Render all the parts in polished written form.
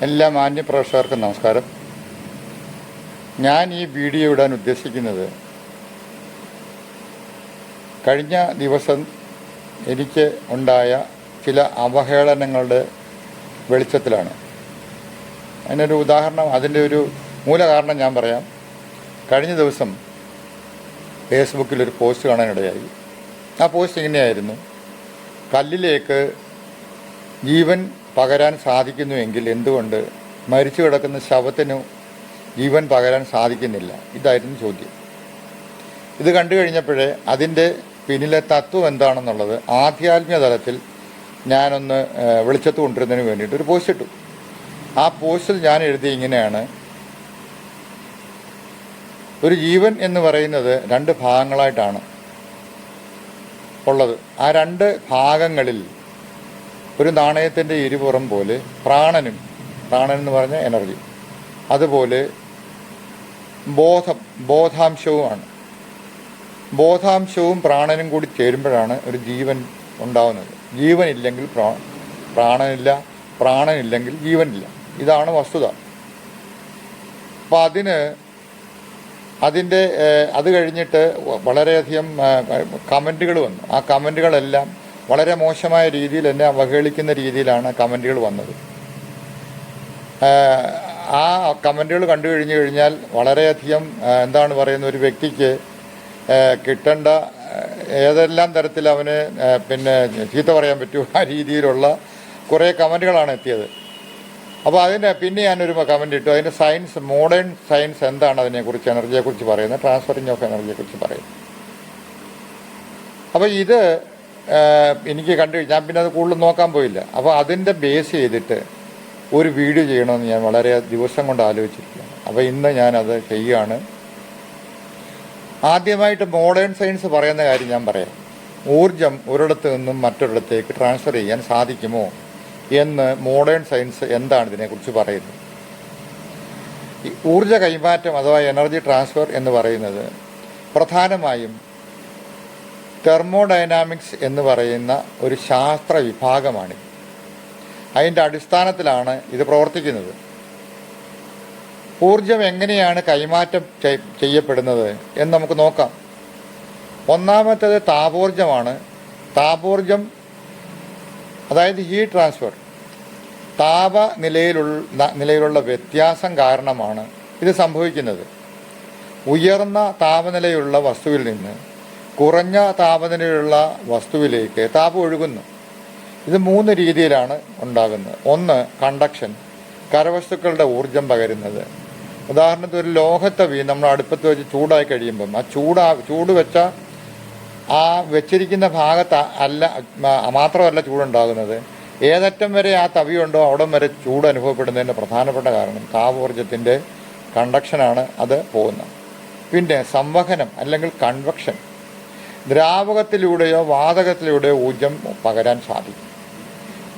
എല്ലാ മാന്യ പ്രേക്ഷകർക്കും നമസ്കാരം. ഞാൻ ഈ വീഡിയോ ഇടാൻ ഉദ്ദേശിക്കുന്നത് കഴിഞ്ഞ ദിവസം എനിക്ക് ഉണ്ടായ ചില അവഹേളനങ്ങളുടെ വെളിച്ചത്തിലാണ്. അതിനൊരു ഉദാഹരണം, അതിൻ്റെ ഒരു മൂലകാരണം ഞാൻ പറയാം. കഴിഞ്ഞ ദിവസം ഫേസ്ബുക്കിലൊരു പോസ്റ്റ് കാണാനിടയായി. ആ പോസ്റ്റ് ഇങ്ങനെയായിരുന്നു: കല്ലിലേക്ക് ജീവൻ പകരാൻ സാധിക്കുന്നുവെങ്കിൽ എന്തുകൊണ്ട് മരിച്ചു കിടക്കുന്ന ശവത്തിനു ജീവൻ പകരാൻ സാധിക്കുന്നില്ല? ഇതായിരുന്നു ചോദ്യം. ഇത് കണ്ടു കഴിഞ്ഞപ്പോഴേ അതിൻ്റെ പിന്നിലെ തത്വം എന്താണെന്നുള്ളത് ആധ്യാത്മിക തലത്തിൽ ഞാനൊന്ന് വെളിച്ചത്ത് കൊണ്ടുവരുന്നതിന് വേണ്ടിയിട്ട് ഒരു പോസ്റ്റ് ഇട്ടു. ആ പോസ്റ്റിൽ ഞാൻ എഴുതി ഇങ്ങനെയാണ്: ഒരു ജീവൻ എന്ന് പറയുന്നത് രണ്ട് ഭാഗങ്ങളായിട്ടാണ് ഉള്ളത്. ആ രണ്ട് ഭാഗങ്ങളിൽ ഒരു നാണയത്തിൻ്റെ ഇരുപുറം പോലെ പ്രാണൻ എന്ന് പറഞ്ഞ എനർജി, അതുപോലെ ബോധാംശവുമാണ്. ബോധാംശവും പ്രാണനും കൂടി ചേരുമ്പോഴാണ് ഒരു ജീവൻ ഉണ്ടാവുന്നത്. ജീവനില്ലെങ്കിൽ പ്രാണനില്ല, പ്രാണനില്ലെങ്കിൽ ജീവനില്ല. ഇതാണ് വസ്തുത. അപ്പം അത് കഴിഞ്ഞിട്ട് വളരെയധികം കമൻറ്റുകൾ വന്നു. ആ കമൻറ്റുകളെല്ലാം വളരെ മോശമായ രീതിയിൽ എന്നെ അവഹേളിക്കുന്ന രീതിയിലാണ് കമൻറ്റുകൾ വന്നത്. ആ കമൻറ്റുകൾ കണ്ടു കഴിഞ്ഞാൽ വളരെയധികം എന്താണ് പറയുന്ന, ഒരു വ്യക്തിക്ക് കിട്ടേണ്ട ഏതെല്ലാം തരത്തിൽ അവന് ചീത്ത പറയാൻ പറ്റുമോ ആ രീതിയിലുള്ള കുറേ കമൻറ്റുകളാണ് എത്തിയത്. അപ്പോൾ പിന്നെ ഞാനൊരു കമൻറ്റ് ഇട്ടു. അതിൻ്റെ മോഡേൺ സയൻസ് എന്താണ് അതിനെക്കുറിച്ച്, എനർജിയെക്കുറിച്ച് പറയുന്നത്, ട്രാൻസ്ഫറിങ് ഓഫ് എനർജിയെക്കുറിച്ച് പറയുന്നത്. അപ്പോൾ ഇത് എനിക്ക് ഞാൻ പിന്നെ അത് കൂടുതൽ നോക്കാൻ പോയില്ല. അപ്പോൾ അതിൻ്റെ ബേസ് ചെയ്തിട്ട് ഒരു വീഡിയോ ചെയ്യണമെന്ന് ഞാൻ വളരെ ദിവസം കൊണ്ട് ആലോചിച്ചിരിക്കുകയാണ്. അപ്പോൾ ഇന്ന് ഞാനത് ചെയ്യുകയാണ്. ആദ്യമായിട്ട് മോഡേൺ സയൻസ് പറയുന്ന കാര്യം ഞാൻ പറയാം. ഊർജം ഒരിടത്ത് നിന്നും മറ്റൊരിടത്തേക്ക് ട്രാൻസ്ഫർ ചെയ്യാൻ സാധിക്കുമോ എന്ന് മോഡേൺ സയൻസ് എന്താണ് ഇതിനെക്കുറിച്ച് പറയുന്നത്? ഈ ഊർജ കൈമാറ്റം അഥവാ എനർജി ട്രാൻസ്ഫർ എന്ന് പറയുന്നത് പ്രധാനമായും തെർമോഡൈനാമിക്സ് എന്ന് പറയുന്ന ഒരു ശാസ്ത്ര വിഭാഗമാണ്. അതിൻ്റെ അടിസ്ഥാനത്തിലാണ് ഇത് പ്രവർത്തിക്കുന്നത്. ഊർജം എങ്ങനെയാണ് കൈമാറ്റം ചെയ്യപ്പെടുന്നത് എന്ന് നമുക്ക് നോക്കാം. ഒന്നാമത്തേത് താപോർജമാണ്. താപോർജം അതായത് ഹീറ്റ് ട്രാൻസ്ഫർ. നിലയിലുള്ള വ്യത്യാസം കാരണമാണ് ഇത് സംഭവിക്കുന്നത്. ഉയർന്ന താപനിലയുള്ള വസ്തുവിൽ നിന്ന് കുറഞ്ഞ താപനിലയുള്ള വസ്തുവിലേക്ക് താപം ഒഴുകുന്നു. ഇത് 3 രീതിയിലാണ് ഉണ്ടാകുന്നത്. ഒന്ന്, കണ്ടക്ഷൻ, കരവസ്തുക്കളുടെ ഊർജം പകരുന്നത്. ഉദാഹരണത്തിന് ഒരു ലോഹത്തവി നമ്മൾ അടുപ്പത്ത് വെച്ച് ചൂടായി കഴിയുമ്പം ആ ചൂട് വെച്ച ആ വെച്ചിരിക്കുന്ന ഭാഗത്ത് മാത്രമല്ല ചൂടുണ്ടാകുന്നത്, ഏതറ്റം വരെ ആ തവിയുണ്ടോ അവിടം വരെ ചൂട് അനുഭവപ്പെടുന്നതിൻ്റെ പ്രധാനപ്പെട്ട കാരണം താപോർജത്തിൻ്റെ കണ്ടക്ഷനാണ് അത് പോകുന്നത്. പിന്നെ സംവഹനം അല്ലെങ്കിൽ കൺവെക്ഷൻ, ദ്രാവകത്തിലൂടെയോ വാതകത്തിലൂടെയോ ഊർജം പകരാൻ സാധിക്കും.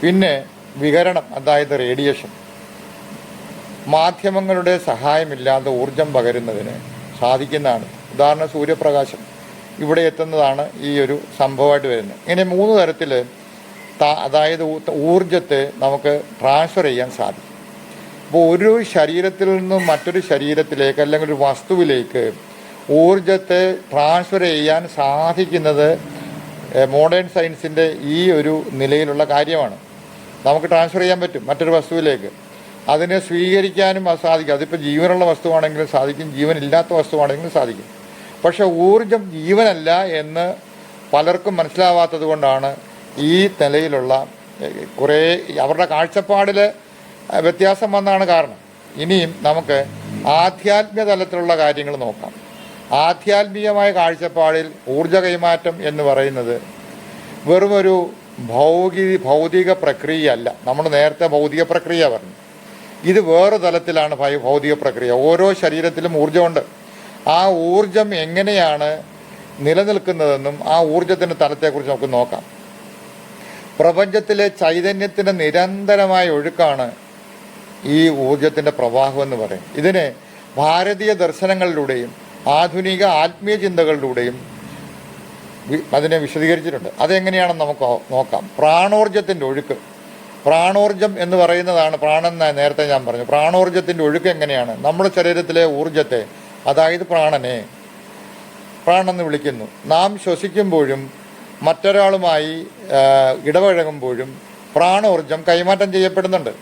പിന്നെ വികിരണം അതായത് റേഡിയേഷൻ, മാധ്യമങ്ങളുടെ സഹായമില്ലാതെ ഊർജം പകരുന്നതിന് സാധിക്കുന്നതാണ്. ഉദാഹരണം സൂര്യപ്രകാശം ഇവിടെ എത്തുന്നതാണ് ഈ ഒരു സംഭവമായിട്ട് വരുന്നത്. ഇങ്ങനെ 3 തരത്തിൽ അതായത് ഊർജത്തെ നമുക്ക് ട്രാൻസ്ഫർ ചെയ്യാൻ സാധിക്കും. അപ്പോൾ ഒരു ശരീരത്തിൽ നിന്നും മറ്റൊരു ശരീരത്തിലേക്ക് അല്ലെങ്കിൽ ഒരു വസ്തുവിലേക്ക് ഊർജത്തെ ട്രാൻസ്ഫർ ചെയ്യാൻ സാധിക്കുന്നത് മോഡേൺ സയൻസിൻ്റെ ഈ ഒരു നിലയിലുള്ള കാര്യമാണ്. നമുക്ക് ട്രാൻസ്ഫർ ചെയ്യാൻ പറ്റും മറ്റൊരു വസ്തുവിലേക്ക്. അതിനെ സ്വീകരിക്കാനും അത് സാധിക്കും. അതിപ്പോൾ ജീവനുള്ള വസ്തുവാണെങ്കിലും സാധിക്കും, ജീവനില്ലാത്ത വസ്തുവാണെങ്കിലും സാധിക്കും. പക്ഷേ ഊർജം ജീവനല്ല എന്ന് പലർക്കും മനസ്സിലാവാത്തത് കൊണ്ടാണ് ഈ നിലയിലുള്ള കുറേ അവരുടെ കാഴ്ചപ്പാടിൽ വ്യത്യാസം വന്നാണ് കാരണം. ഇനിയും നമുക്ക് ആധ്യാത്മിക തലത്തിലുള്ള കാര്യങ്ങൾ നോക്കാം. ആധ്യാത്മികമായ കാഴ്ചപ്പാടിൽ ഊർജ കൈമാറ്റം എന്ന് പറയുന്നത് വെറുമൊരു ഭൗതിക പ്രക്രിയയല്ല. നമ്മൾ നേരത്തെ ഭൗതിക പ്രക്രിയ പറഞ്ഞു. ഇത് വേറെ തലത്തിലാണ് ഭൗതിക പ്രക്രിയ. ഓരോ ശരീരത്തിലും ഊർജമുണ്ട്. ആ ഊർജം എങ്ങനെയാണ് നിലനിൽക്കുന്നതെന്നും ആ ഊർജത്തിൻ്റെ തലത്തെക്കുറിച്ച് നമുക്ക് നോക്കാം. പ്രപഞ്ചത്തിലെ ചൈതന്യത്തിൻ്റെ നിരന്തരമായ ഒഴുക്കാണ് ഈ ഊർജത്തിൻ്റെ പ്രവാഹം എന്ന് പറയും. ഇതിനെ ഭാരതീയ ദർശനങ്ങളിലൂടെയും ആധുനിക ആത്മീയ ചിന്തകളിലൂടെയും അതിനെ വിശദീകരിച്ചിട്ടുണ്ട്. അതെങ്ങനെയാണെന്ന് നമുക്ക് നോക്കാം. പ്രാണോർജത്തിൻ്റെ ഒഴുക്ക്, പ്രാണോർജം എന്ന് പറയുന്നതാണ് പ്രാണൻ നേരത്തെ ഞാൻ പറഞ്ഞു. പ്രാണോർജത്തിൻ്റെ ഒഴുക്ക് എങ്ങനെയാണ്? നമ്മുടെ ശരീരത്തിലെ ഊർജത്തെ, അതായത് പ്രാണനെ പ്രാണെന്ന് വിളിക്കുന്നു. നാം ശ്വസിക്കുമ്പോഴും മറ്റൊരാളുമായി ഇടപഴകുമ്പോഴും പ്രാണോർജം കൈമാറ്റം ചെയ്യപ്പെടുന്നുണ്ട്.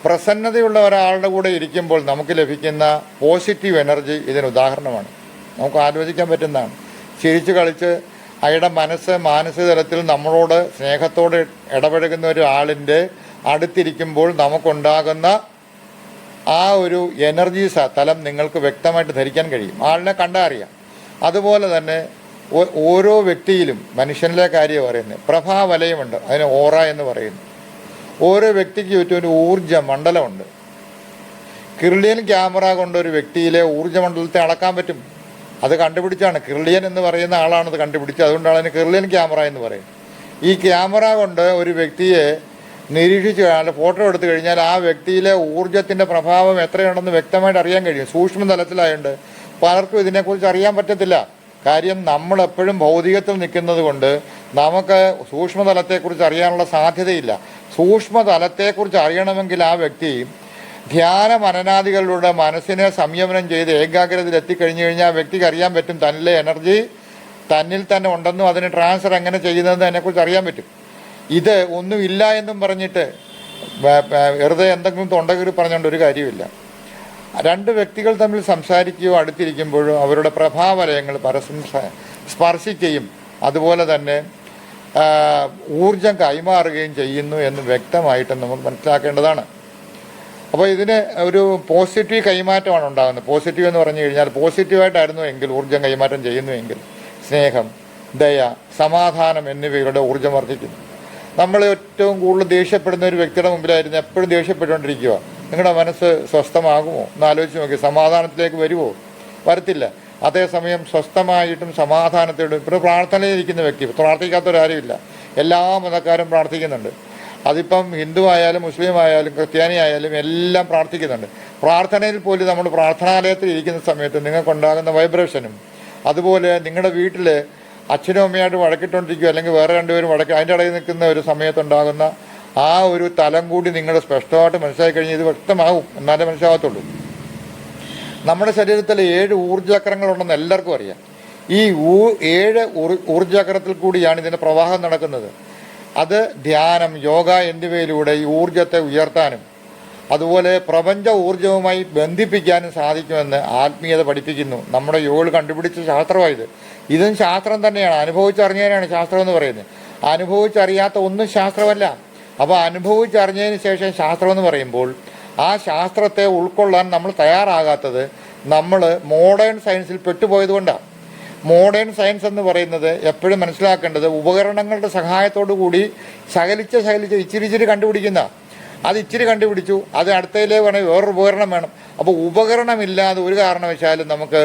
പ്രസന്നതയുള്ള ഒരാളുടെ കൂടെ ഇരിക്കുമ്പോൾ നമുക്ക് ലഭിക്കുന്ന പോസിറ്റീവ് എനർജി ഇതിന് ഉദാഹരണമാണ്. നമുക്ക് ആലോചിക്കാൻ പറ്റുന്നതാണ്. ചിരിച്ച് കളിച്ച് അയാളുടെ മാനസിക തലത്തിൽ നമ്മളോട് സ്നേഹത്തോടെ ഇടപഴകുന്ന ഒരാളിൻ്റെ അടുത്തിരിക്കുമ്പോൾ നമുക്കുണ്ടാകുന്ന ആ ഒരു എനർജി തലം നിങ്ങൾക്ക് വ്യക്തമായിട്ട് ധരിക്കാൻ കഴിയും. ആളിനെ കണ്ടാൽ അറിയാം. അതുപോലെ തന്നെ ഓരോ വ്യക്തിയിലും മനുഷ്യനിലെ കാര്യം പറയുന്നത് പ്രഭാവലയമുണ്ട്, അതിന് ഓറ എന്ന് പറയുന്നു. ഓരോ വ്യക്തിക്ക് ചുറ്റും ഒരു ഊർജ്ജ മണ്ഡലമുണ്ട്. കിർലിയൻ ക്യാമറ കൊണ്ട് ഒരു വ്യക്തിയിലെ ഊർജ്ജമണ്ഡലത്തെ അളക്കാൻ പറ്റും. അത് കണ്ടുപിടിച്ചാണ്, കിർലിയൻ എന്ന് പറയുന്ന ആളാണത് കണ്ടുപിടിച്ചത്. അതുകൊണ്ടാണ് അതിന് കിർലിയൻ ക്യാമറ എന്ന് പറയുന്നത്. ഈ ക്യാമറ കൊണ്ട് ഒരു വ്യക്തിയെ നിരീക്ഷിച്ച് ഫോട്ടോ എടുത്തു കഴിഞ്ഞാൽ ആ വ്യക്തിയിലെ ഊർജ്ജത്തിൻ്റെ പ്രഭാവം എത്രയുണ്ടെന്ന് വ്യക്തമായിട്ട് അറിയാൻ കഴിയും. സൂക്ഷ്മതലത്തിലായതുകൊണ്ട് പലർക്കും ഇതിനെക്കുറിച്ച് അറിയാൻ പറ്റത്തില്ല. കാര്യം നമ്മളെപ്പോഴും ഭൗതികത്തിൽ നിൽക്കുന്നത് കൊണ്ട് നമുക്ക് സൂക്ഷ്മതലത്തെക്കുറിച്ച് അറിയാനുള്ള സാധ്യതയില്ല. സൂക്ഷ്മതലത്തെക്കുറിച്ച് അറിയണമെങ്കിൽ ആ വ്യക്തി ധ്യാന മനനാദികളിലൂടെ മനസ്സിനെ സംയമനം ചെയ്ത് ഏകാഗ്രതയിൽ എത്തിക്കഴിഞ്ഞു കഴിഞ്ഞാൽ ആ വ്യക്തിക്ക് അറിയാൻ പറ്റും തന്നിലെ എനർജി തന്നിൽ തന്നെ ഉണ്ടെന്നും അതിന് ട്രാൻസ്ഫർ എങ്ങനെ ചെയ്യുന്നതെന്ന് അതിനെക്കുറിച്ച് അറിയാൻ പറ്റും. ഇത് ഒന്നുമില്ല എന്നും പറഞ്ഞിട്ട് വെറുതെ എന്തെങ്കിലും തൊണ്ടകീറി പറഞ്ഞുകൊണ്ട് ഒരു കാര്യമില്ല. രണ്ട് വ്യക്തികൾ തമ്മിൽ സംസാരിക്കുകയോ അടുത്തിരിക്കുമ്പോഴോ അവരുടെ പ്രഭാവലയങ്ങൾ പരസ്പരം സ്പർശിക്കുകയും അതുപോലെ തന്നെ ഊർജം കൈമാറുകയും ചെയ്യുന്നു എന്ന് വ്യക്തമായിട്ട് നമ്മൾ മനസ്സിലാക്കേണ്ടതാണ്. അപ്പോൾ ഇതിന് ഒരു പോസിറ്റീവ് കൈമാറ്റമാണ് ഉണ്ടാകുന്നത്. പോസിറ്റീവ് എന്ന് പറഞ്ഞു കഴിഞ്ഞാൽ പോസിറ്റീവായിട്ടായിരുന്നു എങ്കിൽ ഊർജം കൈമാറ്റം ചെയ്യുന്നുവെങ്കിൽ സ്നേഹം, ദയ, സമാധാനം എന്നിവയുടെ ഊർജം വർദ്ധിക്കുന്നു. നമ്മൾ ഏറ്റവും കൂടുതൽ ദേഷ്യപ്പെടുന്ന ഒരു വ്യക്തിയുടെ മുമ്പിലായിരുന്നു എപ്പോഴും ദേഷ്യപ്പെട്ടുകൊണ്ടിരിക്കുക. നിങ്ങളുടെ മനസ്സ് സ്വസ്ഥമാകുമോ എന്ന് ആലോചിച്ച് നോക്കി. സമാധാനത്തിലേക്ക് വരുമോ? വരത്തില്ല. അതേസമയം സ്വസ്ഥമായിട്ടും സമാധാനത്തോടും ഇപ്പോൾ പ്രാർത്ഥനയിലിരിക്കുന്ന വ്യക്തി, പ്രാർത്ഥിക്കാത്തവരാരുമില്ല. എല്ലാ മതക്കാരും പ്രാർത്ഥിക്കുന്നുണ്ട്. അതിപ്പം ഹിന്ദു ആയാലും മുസ്ലിം ആയാലും ക്രിസ്ത്യാനി ആയാലും എല്ലാം പ്രാർത്ഥിക്കുന്നുണ്ട്. പ്രാർത്ഥനയിൽ പോലും നമ്മൾ പ്രാർത്ഥനാലയത്തിൽ ഇരിക്കുന്ന സമയത്ത് നിങ്ങൾക്കുണ്ടാകുന്ന വൈബ്രേഷനും അതുപോലെ നിങ്ങളുടെ വീട്ടിൽ അച്ഛനും അമ്മയായിട്ട് വഴക്കിട്ടുകൊണ്ടിരിക്കുക അല്ലെങ്കിൽ വേറെ രണ്ടുപേരും അതിൻ്റെ ഇടയിൽ നിൽക്കുന്ന ഒരു സമയത്തുണ്ടാകുന്ന ആ ഒരു തലം കൂടി നിങ്ങൾ സ്പഷ്ടമായിട്ട് മനസ്സിലാക്കി കഴിഞ്ഞാൽ ഇത് വ്യക്തമാകും. എന്നാലേ മനസ്സിലാകത്തുള്ളൂ. നമ്മുടെ ശരീരത്തിൽ 7 ഊർജ്ജചക്രങ്ങളുണ്ടെന്ന് എല്ലാവർക്കും അറിയാം. ഈ 7 ഊർജ്ജചക്രത്തിൽ കൂടിയാണ് ഇതിൻ്റെ പ്രവാഹം നടക്കുന്നത്. അത് ധ്യാനം, യോഗ എന്നിവയിലൂടെ ഈ ഊർജത്തെ ഉയർത്താനും അതുപോലെ പ്രപഞ്ച ഊർജവുമായി ബന്ധിപ്പിക്കാനും സാധിക്കുമെന്ന് ആത്മീയത പഠിപ്പിക്കുന്നു. നമ്മുടെ യോഗ കണ്ടുപിടിച്ച ശാസ്ത്രമായത്. ഇതും ശാസ്ത്രം തന്നെയാണ്. അനുഭവിച്ചറിഞ്ഞതിനാണ് ശാസ്ത്രം എന്ന് പറയുന്നത്. അനുഭവിച്ചറിയാത്ത ഒന്നും ശാസ്ത്രമല്ല. അപ്പോൾ അനുഭവിച്ചറിഞ്ഞതിന് ശേഷം ശാസ്ത്രം എന്ന് പറയുമ്പോൾ ആ ശാസ്ത്രത്തെ ഉൾക്കൊള്ളാൻ നമ്മൾ തയ്യാറാകാത്തത് നമ്മൾ മോഡേൺ സയൻസിൽ പെട്ടുപോയത് കൊണ്ടാണ്. മോഡേൺ സയൻസ് എന്ന് പറയുന്നത് എപ്പോഴും മനസ്സിലാക്കേണ്ടത് ഉപകരണങ്ങളുടെ സഹായത്തോടു കൂടി ശകലിച്ച് ഇച്ചിരി കണ്ടുപിടിക്കുന്ന. അത് ഇച്ചിരി കണ്ടുപിടിച്ചു, അത് അടുത്തതിലേ വേണമെങ്കിൽ വേറൊരു ഉപകരണം വേണം. അപ്പോൾ ഉപകരണമില്ലാതെ ഒരു കാരണവശാലും നമുക്ക്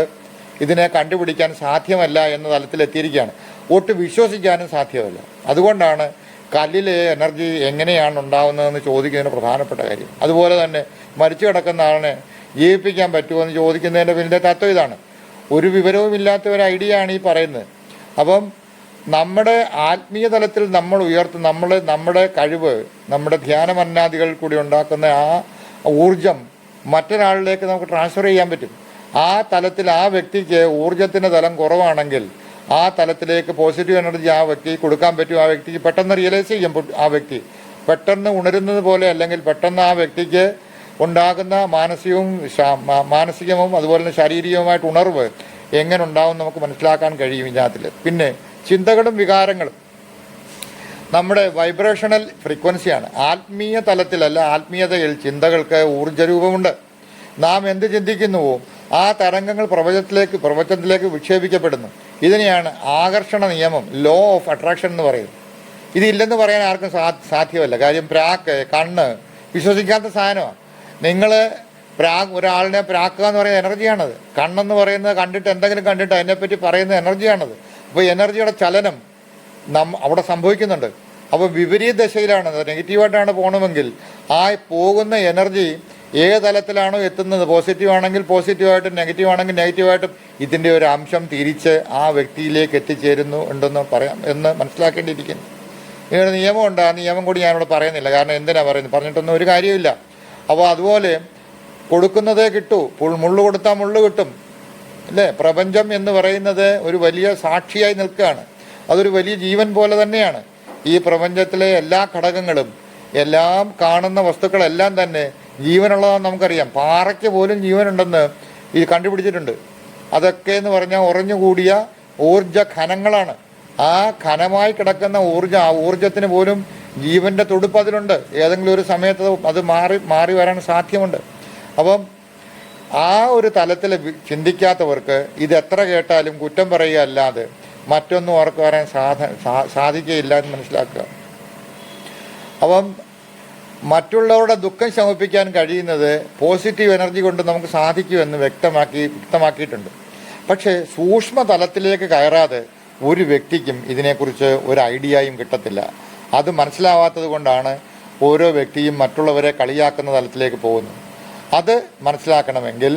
ഇതിനെ കണ്ടുപിടിക്കാൻ സാധ്യമല്ല എന്ന തലത്തിലെത്തിയിരിക്കുകയാണ്. ഒട്ട് വിശ്വസിക്കാനും സാധ്യമല്ല. അതുകൊണ്ടാണ് കല്ലിലെ എനർജി എങ്ങനെയാണ് ഉണ്ടാകുന്നതെന്ന് ചോദിക്കുന്നതിന് പ്രധാനപ്പെട്ട കാര്യം. അതുപോലെ തന്നെ മരിച്ചു കിടക്കുന്ന ആളിനെ ജീവിപ്പിക്കാൻ പറ്റുമോ എന്ന് ചോദിക്കുന്നതിൻ്റെ പിന്നിലെ തത്വം ഇതാണ്. ഒരു വിവരവുമില്ലാത്ത ഒരു ഐഡിയ ആണ് ഈ പറയുന്നത്. അപ്പം നമ്മുടെ ആത്മീയ തലത്തിൽ നമ്മൾ നമ്മുടെ കഴിവ്, നമ്മുടെ ധ്യാനമന്നാദികളിൽ കൂടി ഉണ്ടാക്കുന്ന ആ ഊർജം മറ്റൊരാളിലേക്ക് നമുക്ക് ട്രാൻസ്ഫർ ചെയ്യാൻ പറ്റും. ആ തലത്തിൽ ആ വ്യക്തിക്ക് ഊർജത്തിൻ്റെ തലം കുറവാണെങ്കിൽ ആ തലത്തിലേക്ക് പോസിറ്റീവ് എനർജി ആ വ്യക്തി കൊടുക്കാൻ പറ്റും. ആ വ്യക്തിക്ക് പെട്ടെന്ന് റിയലൈസ് ചെയ്യും. ആ വ്യക്തി പെട്ടെന്ന് ഉണരുന്നത് പോലെ അല്ലെങ്കിൽ പെട്ടെന്ന് ആ വ്യക്തിക്ക് ഉണ്ടാകുന്ന മാനസികവും അതുപോലെ തന്നെ ശാരീരികവുമായിട്ട് ഉണർവ് എങ്ങനെ ഉണ്ടാവും നമുക്ക് മനസ്സിലാക്കാൻ കഴിയും ഇതിനകത്തിൽ. പിന്നെ ചിന്തകളും വികാരങ്ങളും നമ്മുടെ വൈബ്രേഷണൽ ഫ്രീക്വൻസിയാണ്. ആത്മീയ തലത്തിലല്ല, ആത്മീയതയിൽ ചിന്തകൾക്ക് ഊർജ്ജരൂപമുണ്ട്. നാം എന്ത് ചിന്തിക്കുന്നുവോ ആ തരംഗങ്ങൾ പ്രപഞ്ചത്തിലേക്ക് വിക്ഷേപിക്കപ്പെടുന്നു. ഇതിനെയാണ് ആകർഷണ നിയമം, ലോ ഓഫ് അട്രാക്ഷൻ എന്ന് പറയുന്നത്. ഇതില്ലെന്ന് പറയാൻ ആർക്കും സാധ്യമല്ല. കാര്യം കണ്ണ് വിശ്വസിക്കാത്ത സാധനമാണ്. നിങ്ങൾ ഒരാളിനെ പ്രാക്കുക എന്ന് പറയുന്ന എനർജിയാണത്. കണ്ണെന്ന് പറയുന്നത് കണ്ടിട്ട് എന്തെങ്കിലും കണ്ടിട്ട് അതിനെപ്പറ്റി പറയുന്ന എനർജിയാണത്. അപ്പോൾ എനർജിയുടെ ചലനം അവിടെ സംഭവിക്കുന്നുണ്ട്. അപ്പോൾ വിപരീത ദശയിലാണത്, നെഗറ്റീവായിട്ടാണ് പോകണമെങ്കിൽ ആ പോകുന്ന എനർജി ഏത് തലത്തിലാണോ എത്തുന്നത്, പോസിറ്റീവ് ആണെങ്കിൽ പോസിറ്റീവായിട്ടും നെഗറ്റീവ് ആണെങ്കിൽ നെഗറ്റീവായിട്ടും ഇതിൻ്റെ ഒരു അംശം തിരിച്ച് ആ വ്യക്തിയിലേക്ക് എത്തിച്ചേരുന്നു ഉണ്ടെന്ന് പറയാം എന്ന് മനസ്സിലാക്കേണ്ടിയിരിക്കുന്നു. ഇതിനൊരു നിയമമുണ്ട്, ആ നിയമം കൂടി ഞാനിവിടെ പറയുന്നില്ല, കാരണം എന്തിനാണ് പറയുന്നത്, പറഞ്ഞിട്ടൊന്നും ഒരു കാര്യമില്ല. അപ്പോൾ അതുപോലെ കൊടുക്കുന്നതേ കിട്ടൂ, മുള്ളു കൊടുത്താൽ മുള്ളു കിട്ടും അല്ലേ. പ്രപഞ്ചം എന്ന് പറയുന്നത് ഒരു വലിയ സാക്ഷിയായി നിൽക്കുകയാണ്. അതൊരു വലിയ ജീവൻ പോലെ തന്നെയാണ്. ഈ പ്രപഞ്ചത്തിലെ എല്ലാ ഘടകങ്ങളും, എല്ലാം കാണുന്ന വസ്തുക്കളെല്ലാം തന്നെ ജീവനുള്ളതാണെന്ന് നമുക്കറിയാം. പാറയ്ക്ക് പോലും ജീവനുണ്ടെന്ന് ഇത് കണ്ടുപിടിച്ചിട്ടുണ്ട്. അതൊക്കെ എന്ന് പറഞ്ഞാൽ ഉറഞ്ഞുകൂടിയ ഊർജ ഖനങ്ങളാണ്. ആ ഖനമായി കിടക്കുന്ന ആ ഊർജത്തിന് പോലും ജീവൻ്റെ തുടുപ്പ് അതിലുണ്ട്. ഏതെങ്കിലും ഒരു സമയത്ത് അത് മാറി വരാൻ സാധ്യമുണ്ട്. അപ്പം ആ ഒരു തലത്തിൽ ചിന്തിക്കാത്തവർക്ക് ഇത് എത്ര കേട്ടാലും കുറ്റം പറയുക അല്ലാതെ മറ്റൊന്നും അവർക്ക് പറയാൻ സാധിക്കുകയില്ല എന്ന് മനസ്സിലാക്കുക. അപ്പം മറ്റുള്ളവരുടെ ദുഃഖം ശമിപ്പിക്കാൻ കഴിയുന്നത് പോസിറ്റീവ് എനർജി കൊണ്ട് നമുക്ക് സാധിക്കുമെന്ന് വ്യക്തമാക്കിയിട്ടുണ്ട്. പക്ഷേ സൂക്ഷ്മ തലത്തിലേക്ക് കയറാതെ ഒരു വ്യക്തിക്കും ഇതിനെക്കുറിച്ച് ഒരു ഐഡിയയും കിട്ടത്തില്ല. അത് മനസ്സിലാവാത്തത് കൊണ്ടാണ് ഓരോ വ്യക്തിയും മറ്റുള്ളവരെ കളിയാക്കുന്ന തലത്തിലേക്ക് പോകുന്നത്. അത് മനസ്സിലാക്കണമെങ്കിൽ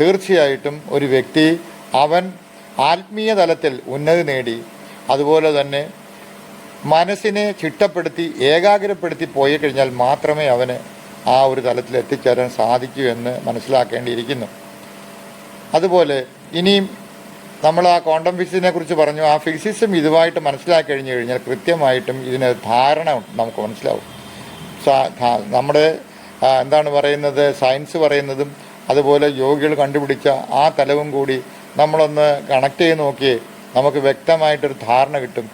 തീർച്ചയായിട്ടും ഒരു വ്യക്തി അവൻ ആത്മീയ തലത്തിൽ ഉന്നതി നേടി, അതുപോലെ തന്നെ മനസ്സിനെ ചിട്ടപ്പെടുത്തി ഏകാഗ്രപ്പെടുത്തി പോയി കഴിഞ്ഞാൽ മാത്രമേ അവന് ആ ഒരു തലത്തിൽ എത്തിച്ചേരാൻ സാധിക്കൂ എന്ന് മനസ്സിലാക്കേണ്ടിയിരിക്കുന്നു. അതുപോലെ ഇനിയും നമ്മൾ ആ ക്വാണ്ടം ഫിസിക്സിനെ കുറിച്ച് പറഞ്ഞു. ആ ഫിസിക്സും ഇതുമായിട്ട് മനസ്സിലാക്കി കഴിഞ്ഞു കഴിഞ്ഞാൽ കൃത്യമായിട്ടും ഇതിന് ധാരണ നമുക്ക് മനസ്സിലാവും. നമ്മുടെ എന്താണ് പറയുന്നത്, സയൻസ് പറയുന്നതും അതുപോലെ യോഗികൾ കണ്ടുപിടിച്ച ആ തലവും കൂടി നമ്മളൊന്ന് കണക്ട് ചെയ്ത് നോക്കിയേ നമുക്ക് വ്യക്തമായിട്ടൊരു ധാരണ കിട്ടും.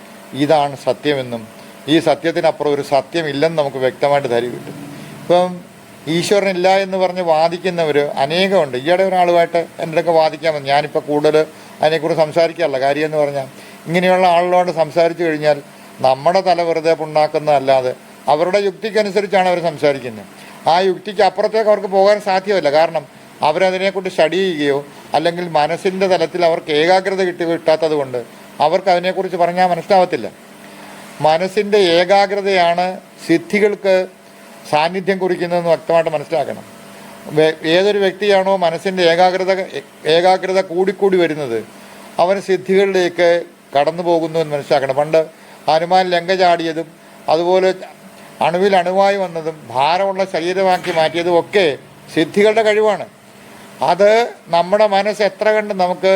ഇതാണ് സത്യമെന്നും ഈ സത്യത്തിനപ്പുറം ഒരു സത്യമില്ലെന്ന് നമുക്ക് വ്യക്തമായിട്ട് ധരിവ് കിട്ടും. ഇപ്പം ഈശ്വരനില്ല എന്ന് പറഞ്ഞ് വാദിക്കുന്നവർ അനേകമുണ്ട്. ഈയിടെ ഒരാളുമായിട്ട് എൻ്റെ അടുക്കെ വാദിക്കാമെന്ന്, ഞാനിപ്പോൾ കൂടുതൽ അതിനെക്കുറിച്ച് സംസാരിക്കാറില്ല. കാര്യം എന്ന് പറഞ്ഞാൽ ഇങ്ങനെയുള്ള ആളുകളോട് സംസാരിച്ചു കഴിഞ്ഞാൽ നമ്മുടെ തല വെറുതെ പുണ്ണാക്കുന്നതല്ലാതെ അവരുടെ യുക്തിക്കനുസരിച്ചാണ് അവർ സംസാരിക്കുന്നത്. ആ യുക്തിക്ക് അപ്പുറത്തേക്ക് അവർക്ക് പോകാൻ സാധ്യമല്ല. കാരണം അവരതിനെക്കുറിച്ച് സ്റ്റഡി ചെയ്യുകയോ അല്ലെങ്കിൽ മനസ്സിൻ്റെ തലത്തിൽ അവർക്ക് ഏകാഗ്രത കിട്ടാത്തത് കൊണ്ട് അവർക്ക് അതിനെക്കുറിച്ച് പറഞ്ഞാൽ മനസ്സിലാവത്തില്ല. മനസ്സിൻ്റെ ഏകാഗ്രതയാണ് സിദ്ധികൾക്ക് സാന്നിധ്യം കുറിക്കുന്നതെന്ന് വ്യക്തമായിട്ട് മനസ്സിലാക്കണം. ഏതൊരു വ്യക്തിയാണോ മനസ്സിൻ്റെ ഏകാഗ്രത കൂടിക്കൂടി വരുന്നത് അവൻ സിദ്ധികളിലേക്ക് കടന്നു പോകുന്നു എന്ന് മനസ്സിലാക്കണം. പണ്ട് ഹനുമാൻ ലങ്ക ചാടിയതും അതുപോലെ അണുവിൽ അണുവായി വന്നതും ഭാരമുള്ള ശരീരമാക്കി മാറ്റിയതും ഒക്കെ സിദ്ധികളുടെ കഴിവാണ്. അത് നമ്മുടെ മനസ്സ് എത്ര കണ്ട് നമുക്ക്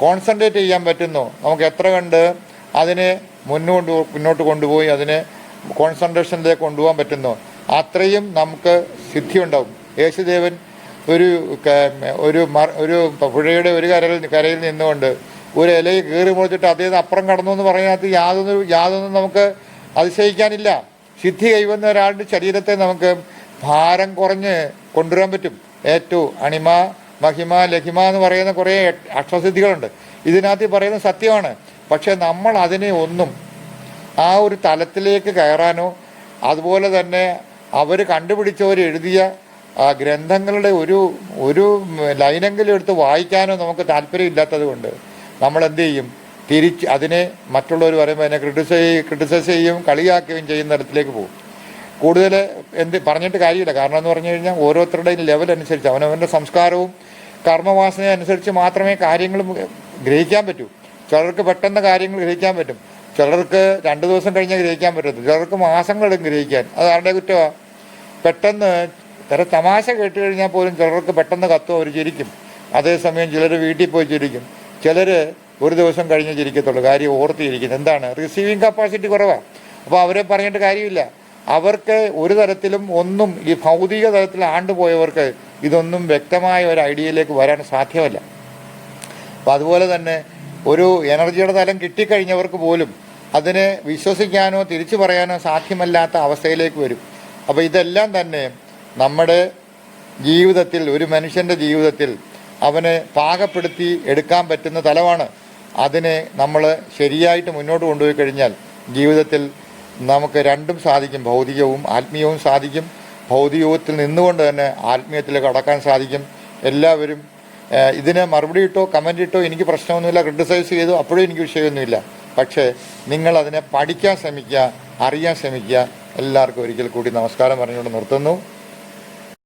കോൺസെൻട്രേറ്റ് ചെയ്യാൻ പറ്റുന്നു, നമുക്ക് എത്ര കണ്ട് അതിനെ മുന്നോട്ട് കൊണ്ടുപോയി അതിനെ കോൺസെൻട്രേഷനിലേക്ക് കൊണ്ടുപോകാൻ പറ്റുന്നു, അത്രയും നമുക്ക് സിദ്ധി ഉണ്ടാവും. യേശുദേവൻ ഒരു പുഴയുടെ ഒരു കരയിൽ നിന്നുകൊണ്ട് ഒരു ഇലയിൽ കീറി മുറിച്ചിട്ട് അദ്ദേഹം അപ്പുറം കടന്നു എന്ന് പറയുന്നത് യാതൊന്നും നമുക്ക് അതിശയിക്കാനില്ല. സിദ്ധി കൈവന്ന ഒരാളുടെ ശരീരത്തെ നമുക്ക് ഭാരം കുറഞ്ഞ് കൊണ്ടുവരാൻ പറ്റും. ഏറ്റവും അണിമ, മഹിമ, ലഹിമ എന്ന് പറയുന്ന കുറേ അക്ഷരസിദ്ധികളുണ്ട്. ഇതിനകത്ത് പറയുന്ന സത്യമാണ്. പക്ഷെ നമ്മൾ അതിനെ ഒന്നും ആ ഒരു തലത്തിലേക്ക് കയറാനോ അതുപോലെ തന്നെ അവർ കണ്ടുപിടിച്ചവർ എഴുതിയ ഗ്രന്ഥങ്ങളുടെ ഒരു ലൈനെങ്കിലും എടുത്ത് വായിക്കാനോ നമുക്ക് താല്പര്യമില്ലാത്തത് കൊണ്ട് നമ്മൾ എന്ത് ചെയ്യും, അതിനെ മറ്റുള്ളവർ പറയുമ്പോൾ അതിനെ ക്രിട്ടിസൈസ് ചെയ്യും, കളിയാക്കുകയും ചെയ്യുന്ന തരത്തിലേക്ക് പോകും. കൂടുതൽ പറഞ്ഞിട്ട് കാര്യമില്ല. കാരണം എന്ന് പറഞ്ഞു കഴിഞ്ഞാൽ ഓരോരുത്തരുടെയും ലെവൽ അനുസരിച്ച് അവനവൻ്റെ സംസ്കാരവും കർമ്മവാസന അനുസരിച്ച് മാത്രമേ കാര്യങ്ങൾ ഗ്രഹിക്കാൻ പറ്റൂ. ചിലർക്ക് പെട്ടെന്ന് കാര്യങ്ങൾ ഗ്രഹിക്കാൻ പറ്റും, ചിലർക്ക് 2 ദിവസം കഴിഞ്ഞാൽ ഗ്രഹിക്കാൻ പറ്റത്തില്ല, ചിലർക്ക് മാസങ്ങളെടുക്കും ഗ്രഹിക്കാൻ. അത് ആരുടെ കുറ്റമാണ്? പെട്ടെന്ന് തമാശ കേട്ട് കഴിഞ്ഞാൽ പോലും ചിലർക്ക് പെട്ടെന്ന് കത്തും, അവർ ചിരിക്കും. അതേസമയം ചിലർ വീട്ടിൽ പോയി ചിരിക്കും, ചിലർ ഒരു ദിവസം കഴിഞ്ഞ് ചിരിക്കത്തുള്ളൂ. കാര്യം ഓർത്തിരിക്കുന്നത് എന്താണ്, റിസീവിങ് കപ്പാസിറ്റി കുറവാണ്. അപ്പോൾ അവരെ പറഞ്ഞിട്ട് കാര്യമില്ല. അവർക്ക് ഒരു തരത്തിലും ഒന്നും ഈ ഭൗതിക തലത്തിൽ ആണ്ടുപോയവർക്ക് ഇതൊന്നും വ്യക്തമായ ഒരു ഐഡിയയിലേക്ക് വരാൻ സാധ്യമല്ല. അപ്പോൾ അതുപോലെ തന്നെ ഒരു എനർജിയുടെ തലം കിട്ടിക്കഴിഞ്ഞവർക്ക് പോലും അതിനെ വിശ്വസിക്കാനോ തിരിച്ചു പറയാനോ സാധ്യമല്ലാത്ത അവസ്ഥയിലേക്ക് വരും. അപ്പോൾ ഇതെല്ലാം തന്നെ നമ്മുടെ ജീവിതത്തിൽ, ഒരു മനുഷ്യൻ്റെ ജീവിതത്തിൽ അവനെ പാകപ്പെടുത്തി എടുക്കാൻ പറ്റുന്ന തലമാണ്. അതിനെ നമ്മൾ ശരിയായിട്ട് മുന്നോട്ട് കൊണ്ടുപോയി കഴിഞ്ഞാൽ ജീവിതത്തിൽ നമുക്ക് രണ്ടും സാധിക്കും. ഭൗതികവും ആത്മീയവും സാധിക്കും. ഭൗതികത്തിൽ നിന്നുകൊണ്ട് തന്നെ ആത്മീയത്തിലേക്ക് കടക്കാൻ സാധിക്കും. എല്ലാവരും ഇതിന് മറുപടി ഇട്ടോ കമൻ്റ് ഇട്ടോ എനിക്ക് പ്രശ്നമൊന്നുമില്ല, ക്രിട്ടിസൈസ് ചെയ്തു അപ്പോഴും എനിക്ക് വിഷയമൊന്നുമില്ല. പക്ഷേ നിങ്ങളതിനെ പഠിക്കാൻ ശ്രമിക്കുക, അറിയാൻ ശ്രമിക്കുക. എല്ലാവർക്കും ഒരിക്കൽ കൂടി നമസ്കാരം പറഞ്ഞുകൊണ്ട് നിർത്തുന്നു.